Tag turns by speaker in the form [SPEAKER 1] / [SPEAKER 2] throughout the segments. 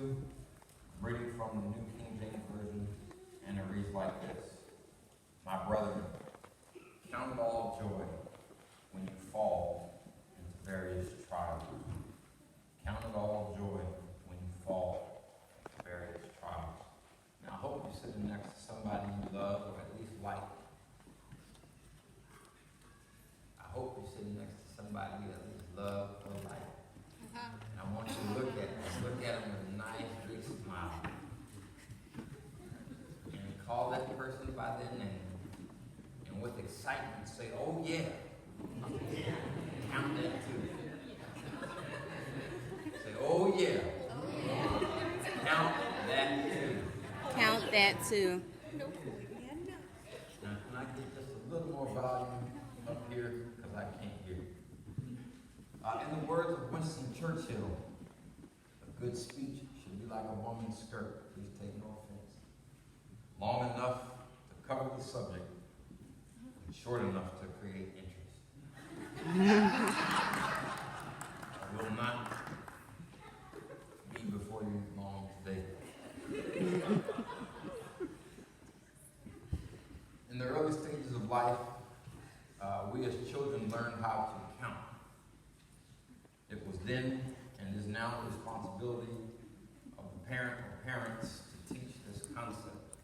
[SPEAKER 1] 2, I'm reading from the New King James Version, and it reads like this. My brethren, count it all joy when you fall into various trials. Count it all joy when you fall into various trials. Now, I hope you're sitting next to somebody you love or at least like. I hope you're sitting next to somebody you at least love or like. And I want you to look at them with a nice big smile. And call that person by their name. And with excitement say, oh yeah. Count that too. Say, oh yeah. Count that too.
[SPEAKER 2] Count that too.
[SPEAKER 1] Now, can I get just a little more volume up here? Because I can't hear. In the words of Winston Churchill, a good speech should be like a woman's skirt. Please take no offense. Long enough to cover the subject, and short enough to create interest. I will not be before you long today. In the early stages of life, we as children learn how to count. It was then and is now the responsibility of the parent or parents to teach this concept.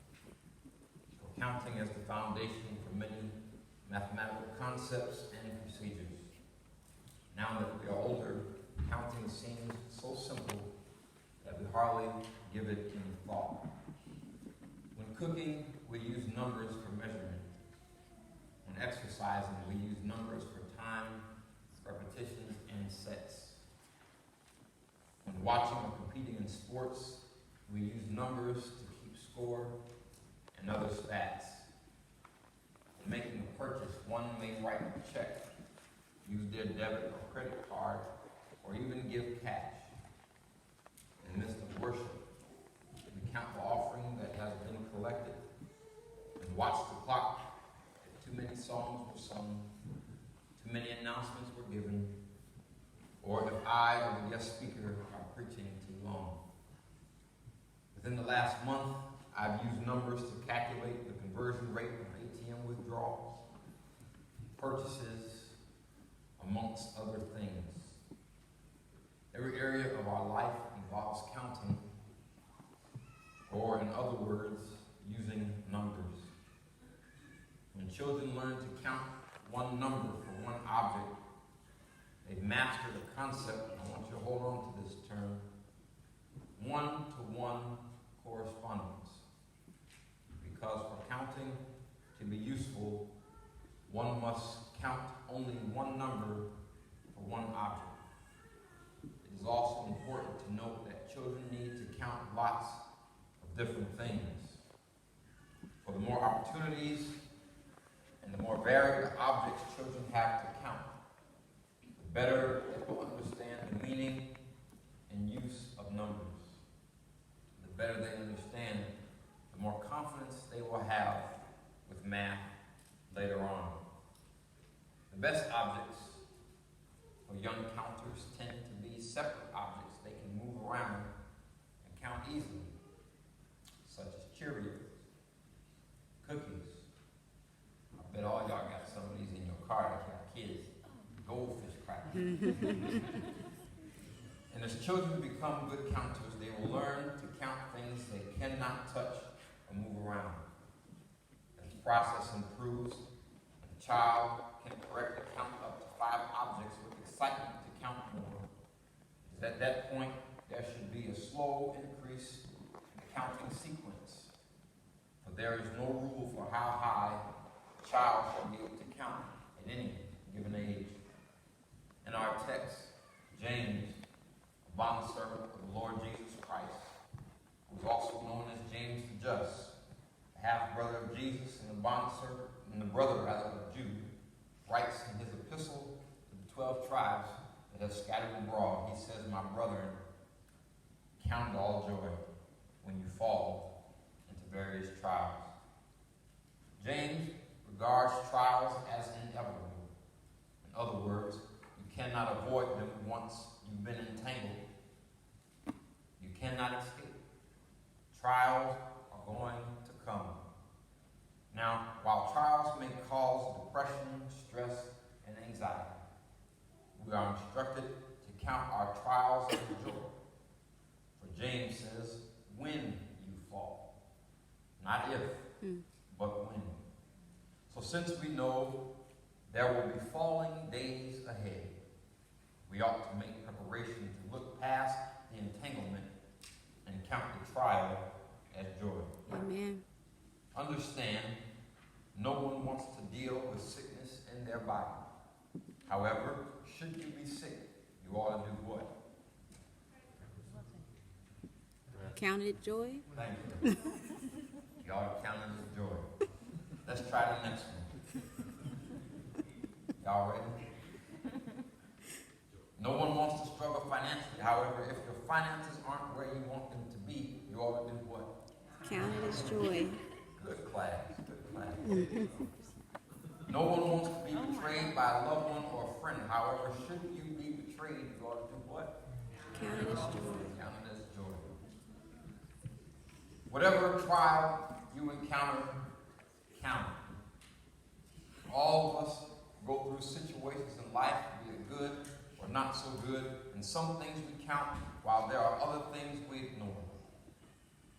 [SPEAKER 1] For counting as the foundation for many mathematical concepts and procedures. Now that we are older, counting seems so simple that we hardly give it any thought. When cooking, we use numbers for measurement. When exercising, we use numbers for time, repetitions, and sets. When watching or competing in sports, we use numbers to keep score and other stats. When making a purchase, one may write a check, use their debit or credit card, or even give cash. In the midst of worship, we count the offering that has been collected and watch the clock if too many songs were sung, too many announcements were given, or if I or the guest speaker are preaching too long. Within the last month, I've used numbers to calculate the conversion rate of ATM withdrawals, purchases, amongst other things. Every area of our life involves counting, or in other words, using numbers. When children learn to count one number for one object, they've mastered the concept, and I want you to hold on to this term, one-to-one correspondence. Because for counting to be useful, one must count only one number for one object. It is also important to note that children need to count lots of different things. For the more opportunities and the more varied the objects children have to count, the better they will understand the meaning and use of numbers. The better they understand, the more confidence they will have with math later on. The best objects for young counters tend to be separate objects they can move around and count easily, such as Cheerios, cookies. I bet all y'all got some of these in your car if you have kids. Goldfish crackers. And as children become good counters, they will learn to count things they cannot touch or move around. As the process improves, the child can correctly count up to 5 objects with excitement to count more. At that point, there should be a slow increase in the counting sequence. For there is no rule for how high a child shall be able to count at any given age. In our text, James, a bondservant of the Lord Jesus Christ, who is also known as James the Just, the half-brother of Jesus and the bondservant, and the brother rather of Jude, writes in his epistle to the 12 tribes that have scattered abroad. He says, my brethren, count it all joy when you fall into various trials. James regards trials as inevitable. In other words, you cannot avoid them once you've been entangled. You cannot cannot escape. Trials are going to come. Now, while trials may cause depression, stress, and anxiety, we are instructed to count our trials as joy. For James says, when you fall. Not if, but when. So since we know there will be falling days ahead, we ought to make preparation to look past the entanglement and count the trial as joy.
[SPEAKER 2] Amen.
[SPEAKER 1] Understand, no one wants to deal with sickness in their body. However, should you be sick, you ought to do what?
[SPEAKER 2] Count it joy.
[SPEAKER 1] Thank you. You ought to count it as joy. Let's try the next one. Y'all ready? No one wants to struggle financially. However, if your finances aren't where you want them to be, you ought to do what?
[SPEAKER 2] Count it as joy.
[SPEAKER 1] Good class. Good class. No one wants to be betrayed by a loved one or a friend. However, should you be betrayed, you ought to do what?
[SPEAKER 2] Count it as joy.
[SPEAKER 1] Count it as joy. Whatever trial you encounter, count it. All of us go through situations in life, be it good or not so good, and some things we count while there are other things we ignore.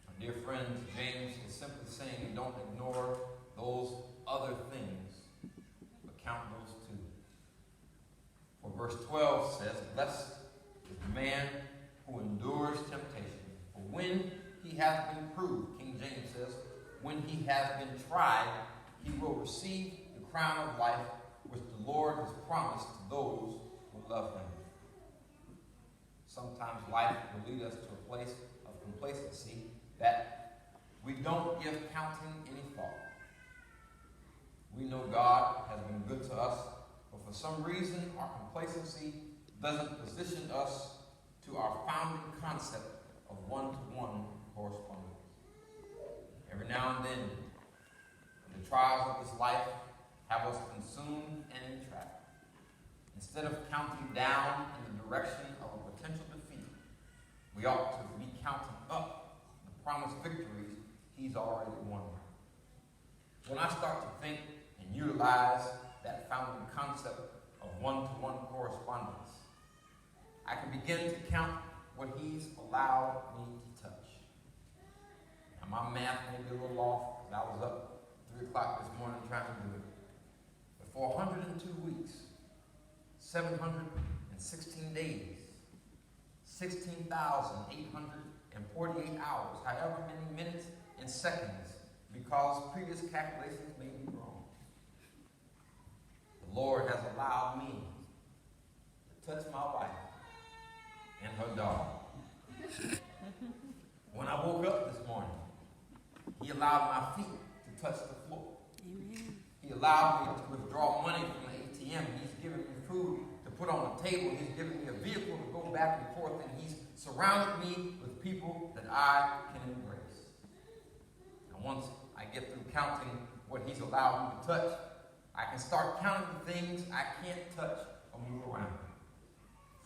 [SPEAKER 1] My dear friends, James is simply saying you don't ignore those other things, but count those too. For verse 12 says, blessed is the man who endures temptation, for when he hath been proved, King James says, when he hath been tried, he will receive the crown of life which the Lord has promised to those who love him. Sometimes life will lead us to a place of complacency that we don't give counting any thought. We know God has been good to us, but for some reason our complacency doesn't position us to our founding concept of one-to-one correspondence. Every now and then, the trials of this life have us consumed and entrapped. Instead of counting down in the direction of a potential defeat, we ought to be counting up the promised victories he's already won. When I start to think and utilize that founding concept of one-to-one correspondence, I can begin to count what he's allowed me to touch. Now, my math may be a little off, because I was up 3 o'clock this morning trying to do it. But for 102 weeks, 716 days, 16,848 hours, however many minutes and seconds, because previous calculations may be wrong, the Lord has allowed me to touch my wife and her dog. When I woke up this morning, he allowed my feet to touch the floor.
[SPEAKER 2] Amen.
[SPEAKER 1] He allowed me to withdraw money from the ATM. He's given me food to put on the table. He's given me a vehicle to go back and forth, and he's surrounded me with people that I can embrace. And once I get through counting what he's allowed me to touch, I can start counting the things I can't touch or move around.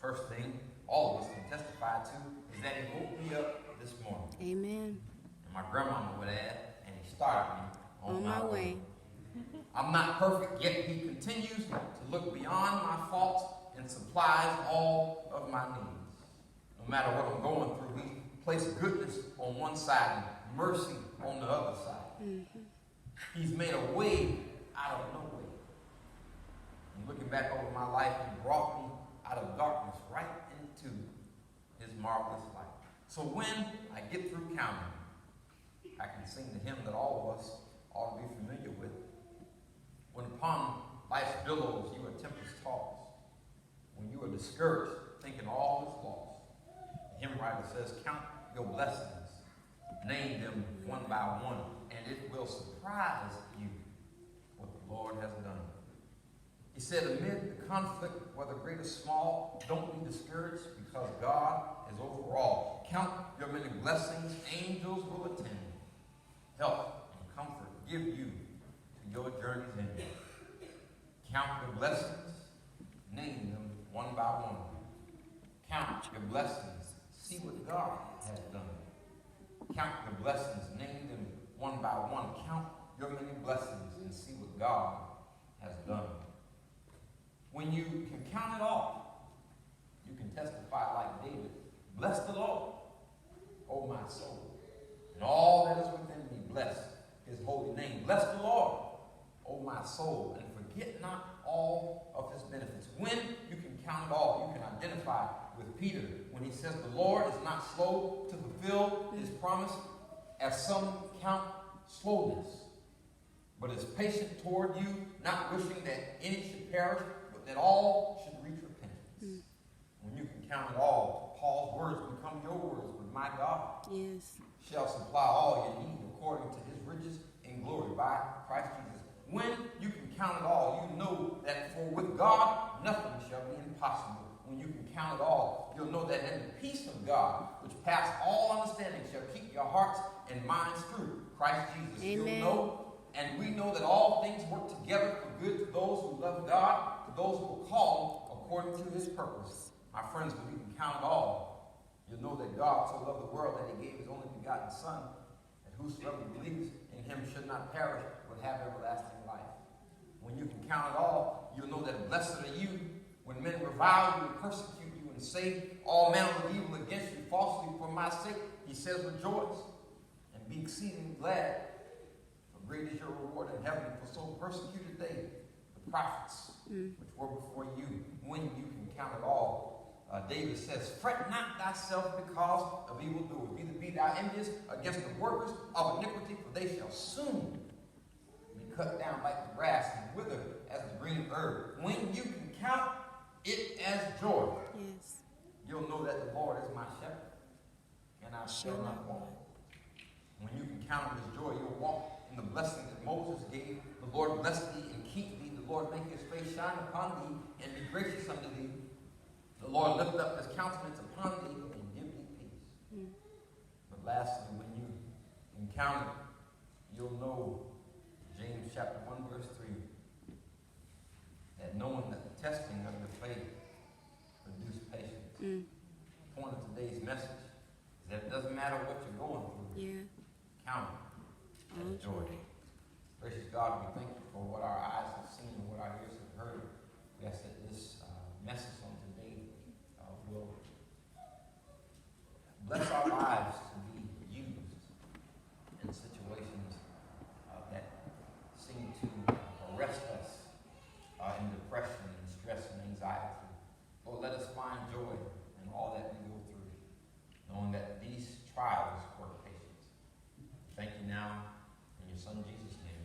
[SPEAKER 1] First thing all of us can testify to is that he woke me up this morning.
[SPEAKER 2] Amen.
[SPEAKER 1] And my grandmama would add, and he started me on my way. I'm not perfect, yet he continues to look beyond my faults and supplies all of my needs. No matter what I'm going through, he placed goodness on one side and mercy on the other side. Mm-hmm. He's made a way out of no way. And looking back over my life, he brought me out of darkness right into his marvelous light. So when I get through counting, I can sing the hymn that all of us ought to be familiar with. When upon life's billows you are tempest tossed, when you are discouraged, thinking all is lost, the hymn writer says, count your blessings, name them one by one, and it will surprise you what the Lord has done. He said, amid the conflict, whether great or small, don't be discouraged because God is over all. Count your many blessings, angels will attend. Help and comfort give you to your journey's end. Count your blessings, name them one by one. Count your blessings, See what God has done. Count your blessings, name them one by one. Count your many blessings and see what God has done. When you can count it all, you can testify like David. Bless the Lord, O my soul, and all that is within me. Bless his holy name. Bless the Lord, O my soul, and forget not all of his benefits. When you can count it all, you can identify with Peter when he says the Lord is not slow to fulfill his promise, as some count slowness, but is patient toward you, not wishing that any should perish, but that all should reach repentance. When you can count it all, Paul's words become your words, but my God shall supply all your need according to his riches in glory by Christ Jesus. When you can count it all, you know that for with God nothing shall be impossible. When you can count it all, you'll know that in the peace of God, which passes all understanding, shall keep your hearts and minds through Christ Jesus.
[SPEAKER 2] Amen.
[SPEAKER 1] You'll know, and we know that all things work together for good to those who love God, to those who are called according to his purpose. My friends, when you can count it all, you'll know that God so loved the world that he gave his only begotten Son, that whosoever believes in him should not perish, but have everlasting life. When you can count it all, you'll know that blessed are you when men revile you and persecute you and say all manner of evil against you falsely for my sake. He says, rejoice and be exceeding glad, for great is your reward in heaven. For so persecuted they the prophets which were before you. When you can count it all, David says, fret not thyself because of evildoers, neither be thou envious against the workers of iniquity, for they shall soon be cut down like the grass and wither as the green herb. When you can count it as joy, you'll know that the Lord is my shepherd, and I shall not want. When you can count it as joy, you'll walk in the blessing that Moses gave. The Lord bless thee and keep thee. The Lord make his face shine upon thee and be gracious unto thee. The Lord lift up his countenance upon thee and give thee peace. But lastly, when you encounter it, you'll know, James chapter 1, verse 3, that knowing that the testing of your faith produces patience. The point of today's message is that it doesn't matter what you're going through. Count it as joy. Gracious God, we thank you for what our eyes have seen and what our ears have heard. We ask that this message on today will bless our lives to be used in situations that seem to arrest us in depression and stress and anxiety. Lord, let us find joy in all that we go through, knowing that these trials work patience. Thank you now in your Son Jesus' name.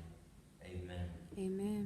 [SPEAKER 1] Amen.
[SPEAKER 2] Amen.